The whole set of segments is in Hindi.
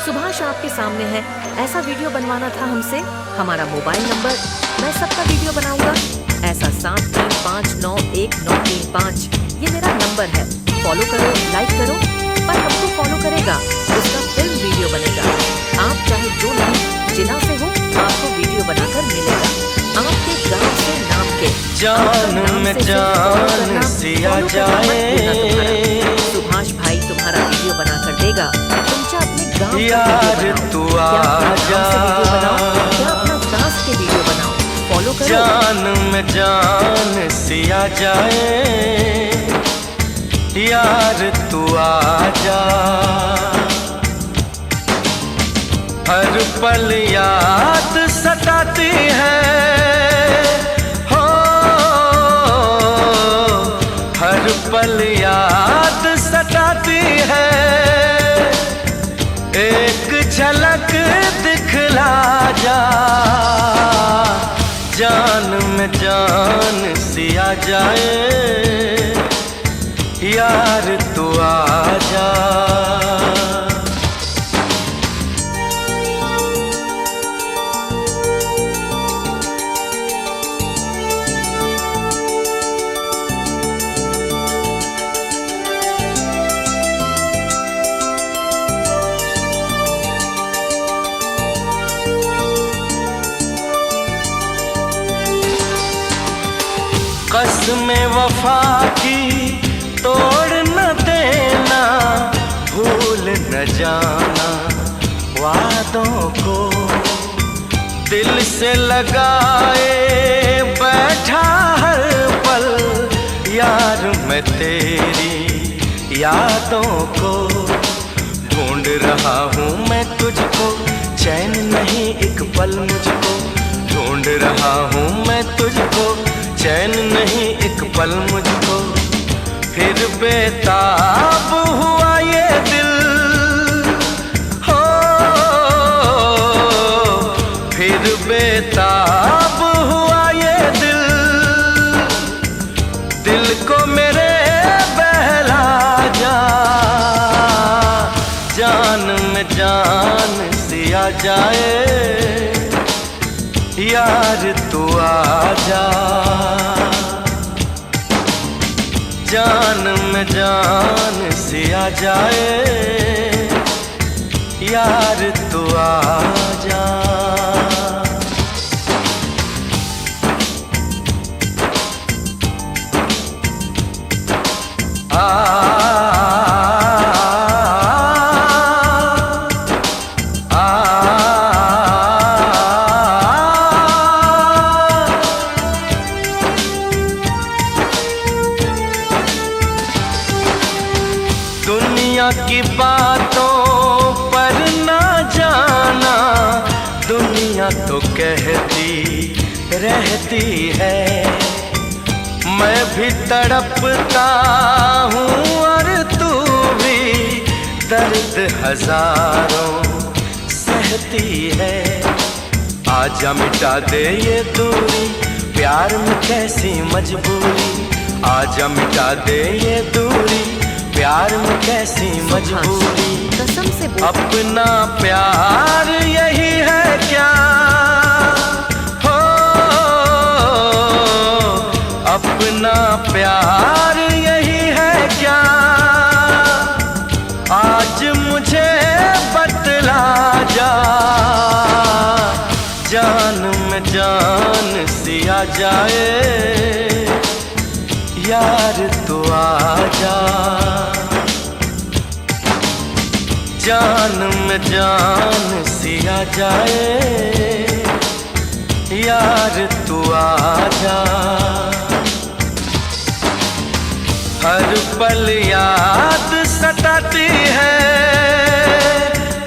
सुभाष आपके सामने है। ऐसा वीडियो बनवाना था हमसे। हमारा मोबाइल नंबर, मैं सबका वीडियो बनाऊंगा। ऐसा 73591935 ये मेरा नंबर है। फॉलो करो, लाइक करो। पर हमको फॉलो करेगा उसका फिल्म वीडियो बनेगा। आप चाहे जो नहीं जिला से हो, आपको वीडियो बनाकर मिलेगा। आपके गांव से नाम के जान में जान सिया जाए। सुभाष भाई तुम्हारा वीडियो बनाकर देगा। तुम चाहे अपने गांव यार तू आ जा, क्या अपना दास के वीडियो बनाओ। फॉलो करो। जान में जान सिया जाए। यार तू आ जा, हर पल याद सताती है। हो हर पल याद सताती है। एक झलक दिखला जा, जान में जान सिया जाए। यार तू आ जा। कसम वफा की तोड़ न देना, भूल न जाना वादों को। दिल से लगाए बैठा हर पल, यार मैं तेरी यादों को। ढूंढ रहा हूँ मैं तुझको, चैन नहीं एक पल मुझको। ढूंढ रहा हूँ मैं तुझको, चैन नहीं एक पल मुझको। फिर बेताब हुआ ये दिल, हो फिर बेताब हुआ ये दिल। दिल को मेरे बहला जा, जान में जान सिया जाए। यार तू आ जा, जान में जान सिया जाए। यार तू आ जा। दुनिया की बातों पर ना जाना, दुनिया तो कहती रहती है। मैं भी तड़पता हूँ और तू भी, दर्द हजारों सहती है। आजा मिटा दे ये दूरी, प्यार में कैसी मजबूरी। आजा मिटा दे ये दूरी, प्यार में कैसी मजबूरी। कसम से अपना प्यार यही है क्या, हो अपना प्यार यही है क्या। आज मुझे बतला जा, जान में जान सिया जाए। यार तू आ जा, जान में जान सिया जाए। यार तू आ जा, हर पल याद सताती है।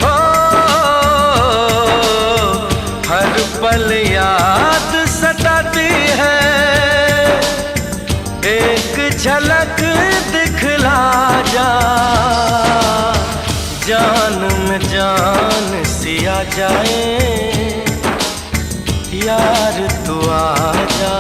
हो हर पल याद सताती है। एक झलक दिखला जा, जान में जान सिया जाए। यार तू आ जा।